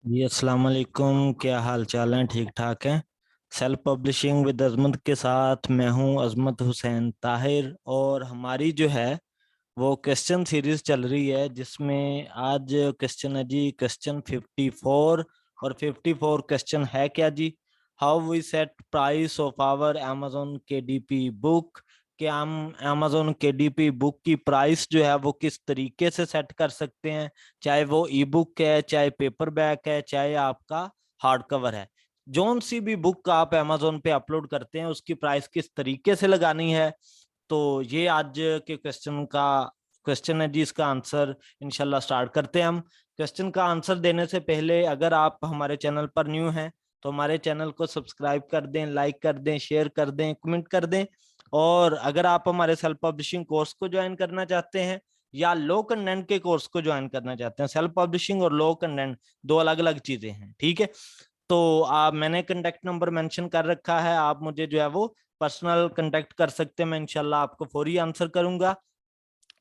जी अस्सलाम वालेकुम। क्या हाल चाल है? ठीक ठाक हैं। सेल्फ पब्लिशिंग विद अजमत के साथ मैं हूं अजमत हुसैन ताहिर, और हमारी जो है वो क्वेश्चन सीरीज चल रही है, जिसमें आज क्वेश्चन है जी क्वेश्चन 54। और 54 क्वेश्चन है क्या जी? How we set price of our amazon KDP book. कि हम amazon KDP बुक की प्राइस जो है वो किस तरीके से सेट कर सकते हैं, चाहे वो ई बुक है, चाहे पेपर बैक है, चाहे आपका हार्ड कवर है। जोन सी भी बुक आप amazon पे अपलोड करते हैं उसकी प्राइस किस तरीके से लगानी है। तो ये आज के क्वेश्चन है जी। इसका आंसर इंशाल्लाह स्टार्ट करते हैं हम। क्वेश्चन का आंसर देने से पहले अगर आप हमारे चैनल पर न्यू हैं तो हमारे चैनल को सब्सक्राइब कर दें, लाइक कर दें, शेयर कर दें, कमेंट कर दें। और अगर आप हमारे सेल्फ पब्लिशिंग कोर्स को ज्वाइन करना चाहते हैं या लो कंटेंट के कोर्स को ज्वाइन करना चाहते हैं, सेल्फ पब्लिशिंग और लो कंटेंट दो अलग अलग चीजें हैं, ठीक है। तो आप मैंने कांटेक्ट नंबर मेंशन कर रखा है, आप मुझे जो है वो पर्सनल कांटेक्ट कर सकते हैं, मैं इंशाल्लाह आपको फौरी आंसर करूंगा।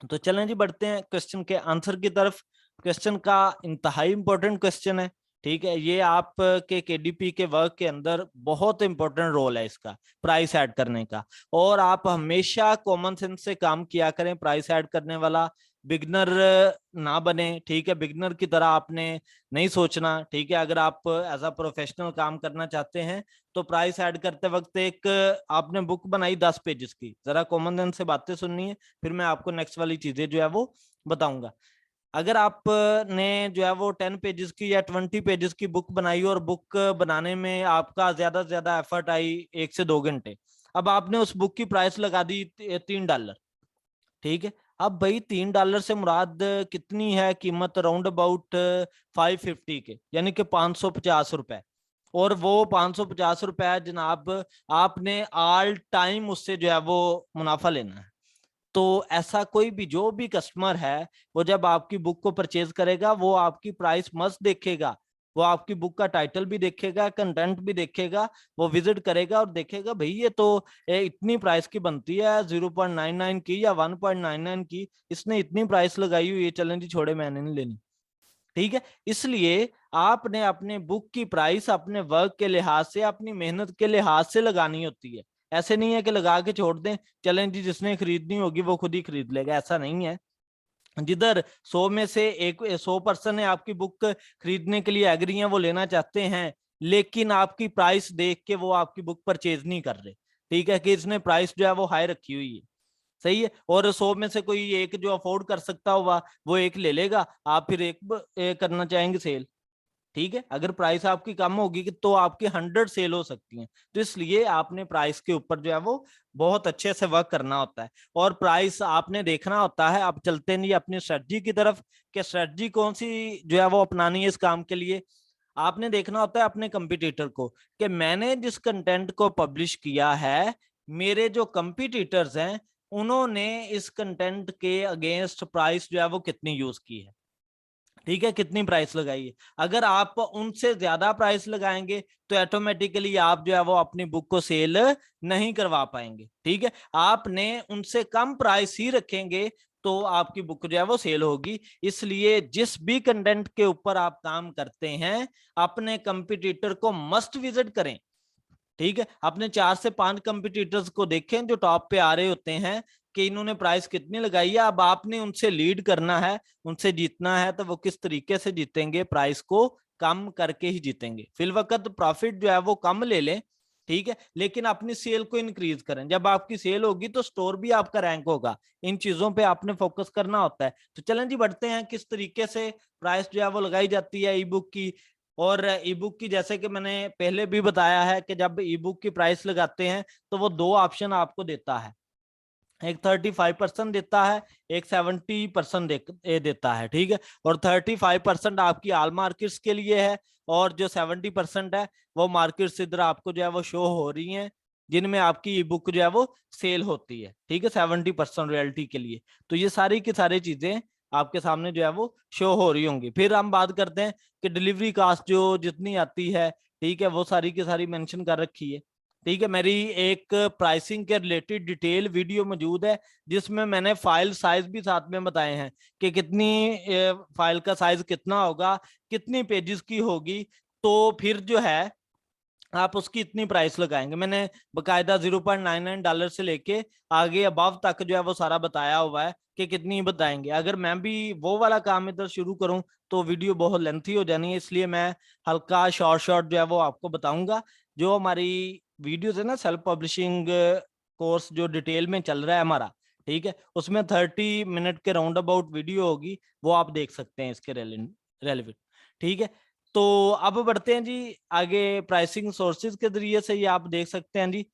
तो चलें जी, बढ़ते हैं क्वेश्चन के आंसर की तरफ। क्वेश्चन का इंतहाई इंपॉर्टेंट क्वेश्चन है, ठीक है। ये आप के केडीपी के वर्क के अंदर बहुत इंपॉर्टेंट रोल है इसका, प्राइस ऐड करने का। और आप हमेशा कॉमन सेंस से काम किया करें, प्राइस ऐड करने वाला बिगनर ना बने, ठीक है। बिगनर की तरह आपने नहीं सोचना, ठीक है। अगर आप एज अ प्रोफेशनल काम करना चाहते हैं तो प्राइस ऐड करते वक्त एक आपने बुक बनाई 10 पेजेस की, जरा कॉमन सेंस से बातें सुननी है, फिर मैं आपको नेक्स्ट वाली चीजें जो है वो बताऊंगा। अगर आपने जो है वो 10 पेजेस की या 20 पेजेस की बुक बनाई और बुक बनाने में आपका ज्यादा से ज्यादा एफर्ट आई 1 से 2 घंटे, अब आपने उस बुक की प्राइस लगा दी $3, ठीक है। अब भाई $3 से मुराद कितनी है कीमत? राउंड अबाउट 550 के, यानी कि ₹550। और वो ₹550 जनाब आपने ऑल टाइम उससे जो है वो मुनाफा लेना है। तो ऐसा कोई भी जो भी कस्टमर है वो जब आपकी बुक को परचेज करेगा वो आपकी प्राइस मस्त देखेगा, वो आपकी बुक का टाइटल भी देखेगा, कंटेंट भी देखेगा, वो विजिट करेगा और देखेगा भाई ये तो इतनी प्राइस की बनती है, 0.99 की या 1.99 की, इसने इतनी प्राइस लगाई हुई है, चलें जी छोड़े, मैंने नहीं लेनी, ठीक है। इसलिए आपने अपने बुक की प्राइस अपने वर्क के लिहाज से, अपनी मेहनत के लिहाज से लगानी होती है। ऐसे नहीं है कि लगा के छोड़ दें, चलें जी जिसने खरीदनी होगी वो खुद ही खरीद लेगा, ऐसा नहीं है। जिधर 100 में से एक 100% है आपकी बुक खरीदने के एग्री हैं, वो लेना चाहते हैं, लेकिन आपकी प्राइस देख के वो आपकी बुक परचेज नहीं कर रहे, ठीक है, कि इसने प्राइस जो है वो हाई रखी हुई है, सही है। और 100 में से कोई एक जो अफोर्ड कर सकता होगा वो एक ले लेगा, आप फिर एक करना चाहेंगे सेल, ठीक है। अगर प्राइस आपकी कम होगी तो आपकी 100 सेल हो सकती हैं। तो इसलिए आपने प्राइस के ऊपर जो है वो बहुत अच्छे से वर्क करना होता है, और प्राइस आपने देखना होता है। आप चलते नहीं अपनी स्ट्रेटजी की तरफ, कि स्ट्रेटजी कौन सी जो है वो अपनानी है इस काम के लिए। आपने देखना होता है अपने कंपटीटर को, कि मैंने जिस कंटेंट को पब्लिश किया है, मेरे जो कंपटीटर्स हैं उन्होंने इस कंटेंट के अगेंस्ट प्राइस जो है वो कितनी यूज की है, ठीक है, कितनी प्राइस लगाई है। अगर आप उनसे ज्यादा प्राइस लगाएंगे तो ऑटोमेटिकली आप जो है वो अपनी बुक को सेल नहीं करवा पाएंगे, ठीक है। आपने उनसे कम प्राइस ही रखेंगे तो आपकी बुक जो है वो सेल होगी। इसलिए जिस भी कंटेंट के ऊपर आप काम करते हैं, अपने कंपटीटर को मस्ट विजिट करें, ठीक है। अपने 4 से 5 कंपटीटर्स को देखें जो टॉप पे आ रहे होते हैं, कि इन्होंने प्राइस कितनी लगाई है। अब आपने उनसे लीड करना है, उनसे जीतना है, तो वो किस तरीके से जीतेंगे? प्राइस को कम करके ही जीतेंगे। फिल वक्त प्रॉफिट जो है वो कम ले लें, ठीक है, लेकिन अपनी सेल को इंक्रीज करें। जब आपकी सेल होगी तो स्टोर भी आपका रैंक होगा। इन चीजों पे आपने फोकस करना होता है। तो चलें जी, बढ़ते हैं किस तरीके से प्राइस जो है वो लगाई जाती है ई बुक की। और ई बुक की जैसे कि मैंने पहले भी बताया है कि जब ई बुक की प्राइस लगाते हैं तो वो दो ऑप्शन आपको देता है, एक 35% देता है, एक 70% देता है, ठीक है। और 35% आपकी आल मार्केट्स के लिए है, और जो 70% है वो मार्केट्स इधर आपको जो है वो शो हो रही हैं, जिनमें आपकी ई बुक जो है वो सेल होती है, ठीक है, 70% रॉयल्टी के लिए। तो ये सारी की सारी चीजें आपके सामने जो है वो शो हो रही होंगी। फिर हम बात करते हैं कि डिलीवरी कास्ट जो जितनी आती है, ठीक है, वो सारी की सारी मेंशन कर रखी है। ठीक है, मेरी एक प्राइसिंग के रिलेटेड डिटेल वीडियो मौजूद है जिसमें मैंने फाइल साइज भी साथ में बताए हैं कि कितनी फाइल का साइज कितना होगा, कितनी पेजेस की होगी, तो फिर जो है आप उसकी इतनी प्राइस लगाएंगे। मैंने बकायदा $0.99 से लेके आगे अबव तक जो है वो सारा बताया हुआ है कि कितनी बताएंगे। अगर मैं भी वो वाला काम इधर शुरू करूं तो वीडियो बहुत लेंथी हो जानी है, इसलिए मैं हल्का शॉर्ट शॉर्ट जो है वो आपको बताऊंगा। जो हमारी वीडियोस है ना, सेल्फ पब्लिशिंग कोर्स जो डिटेल में चल रहा है हमारा, ठीक है, उसमें 30 मिनट के राउंड अबाउट वीडियो होगी, वो आप देख सकते हैं इसके रेलिवेंट। ठीक है, तो अब बढ़ते हैं जी आगे। प्राइसिंग सोर्सेज के जरिए से ये आप देख सकते हैं जी,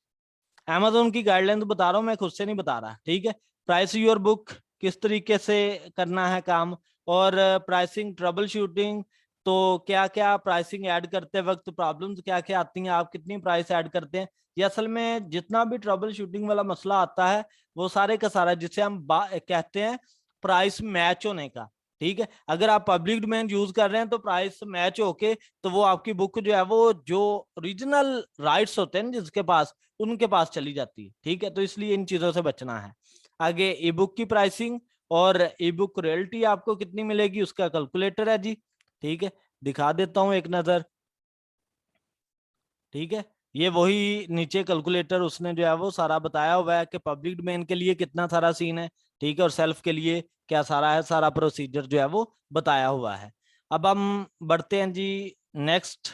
Amazon की गाइडलाइन तो बता रहा हूँ, मैं खुद से नहीं बता रहा। ठीक है, प्राइस योर बुक किस तरीके से करना है काम, और प्राइसिंग ट्रबल शूटिंग, तो क्या क्या प्राइसिंग ऐड करते वक्त प्रॉब्लम्स क्या क्या आती हैं, आप कितनी प्राइस ऐड करते हैं। ये असल में जितना भी ट्रबल शूटिंग वाला मसला आता है वो सारे का सारा जिसे हम कहते हैं प्राइस मैच होने का। ठीक है, अगर आप पब्लिक डोमेन यूज कर रहे हैं तो प्राइस मैच होके तो वो आपकी बुक जो है वो जो ओरिजिनल राइट्स होते हैं जिसके पास, उनके पास चली जाती है। ठीक है, तो इसलिए इन चीजों से बचना है। आगे ई बुक की प्राइसिंग और ई बुक रॉयल्टी आपको कितनी मिलेगी उसका कैलकुलेटर है जी। ठीक है, दिखा देता हूं एक नजर। ठीक है, ये वही नीचे कैलकुलेटर उसने जो है वो सारा बताया हुआ है कि पब्लिक डोमेन के लिए कितना सारा सीन है, ठीक है, और सेल्फ के लिए क्या सारा है, सारा प्रोसीजर जो है वो बताया हुआ है। अब हम बढ़ते हैं जी नेक्स्ट,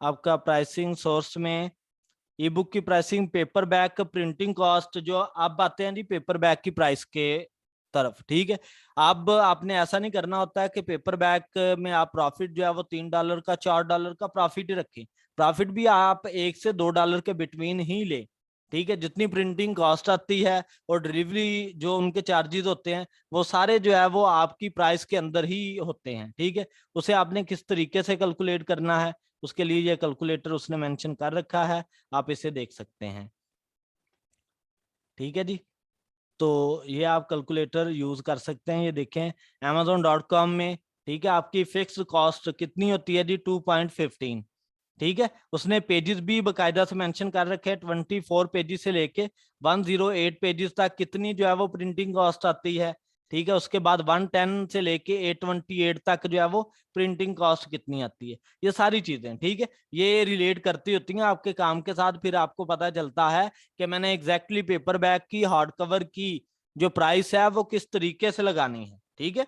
आपका प्राइसिंग सोर्स में ई बुक की pricing, paper bag printing cost, जो आप आते हैं जी पेपर बैग की प्राइस के तरफ। ठीक है, अब आपने ऐसा नहीं करना होता है कि पेपर बैग में आप प्रॉफिट जो है वो $3 का $4 का प्रॉफिट ही रखें। प्रॉफिट भी आप $1 से $2 के बिटवीन ही ले। ठीक है, जितनी प्रिंटिंग कॉस्ट आती है और डिलीवरी जो उनके चार्जेस होते हैं वो सारे जो है वो आपकी प्राइस के अंदर ही होते हैं। ठीक है, उसे आपने किस तरीके से कैलकुलेट करना है उसके लिए ये कैलकुलेटर उसने मेंशन कर रखा है, आप इसे देख सकते हैं। ठीक है जी, तो ये आप कैलकुलेटर यूज कर सकते हैं। ये देखें amazon.com में, ठीक है, आपकी फिक्स कॉस्ट कितनी होती है जी 2.15। ठीक है, उसने पेजेस भी बकायदा से मेंशन कर रखे हैं, 24 पेजेस से लेके 108 पेजेस तक कितनी जो है वो प्रिंटिंग कॉस्ट आती है। ठीक है, उसके बाद 110 से लेके 828 तक जो है वो प्रिंटिंग कॉस्ट कितनी आती है। ये सारी चीजें, ठीक है, ये रिलेट करती होती हैं आपके काम के साथ, फिर आपको पता चलता है कि मैंने एग्जैक्टली पेपर बैग की, हार्ड कवर की जो प्राइस है वो किस तरीके से लगानी है। ठीक है,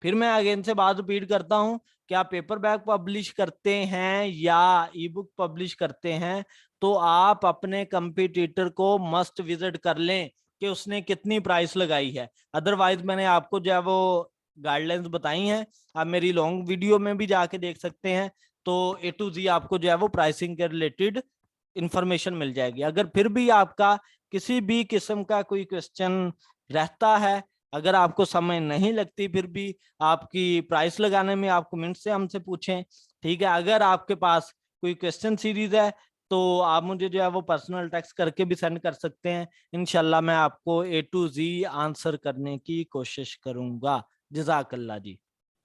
फिर मैं अगेन से बात रिपीट करता हूं, क्या पेपर बैग पब्लिश करते हैं या ई बुक पब्लिश करते हैं, तो आप अपने कंपटीटर को मस्ट विजिट कर लें कि उसने कितनी प्राइस लगाई है। अदरवाइज मैंने आपको जो है वो गाइडलाइंस बताई हैं, आप मेरी लॉन्ग वीडियो में भी जाके देख सकते हैं, तो ए टू जी आपको जो है वो प्राइसिंग के रिलेटेड इंफॉर्मेशन मिल जाएगी। अगर फिर भी आपका किसी भी किस्म का कोई क्वेश्चन रहता है, अगर आपको समझ नहीं लगती, फिर भी आपकी प्राइस लगाने में आप कमेंट से हमसे पूछें। ठीक है, अगर आपके पास कोई क्वेश्चन सीरीज है तो आप मुझे जो है वो पर्सनल टेक्स्ट करके भी सेंड कर सकते हैं। इंशाल्लाह मैं आपको ए टू जी आंसर करने की कोशिश करूंगा। जज़ाकल्लाह जी।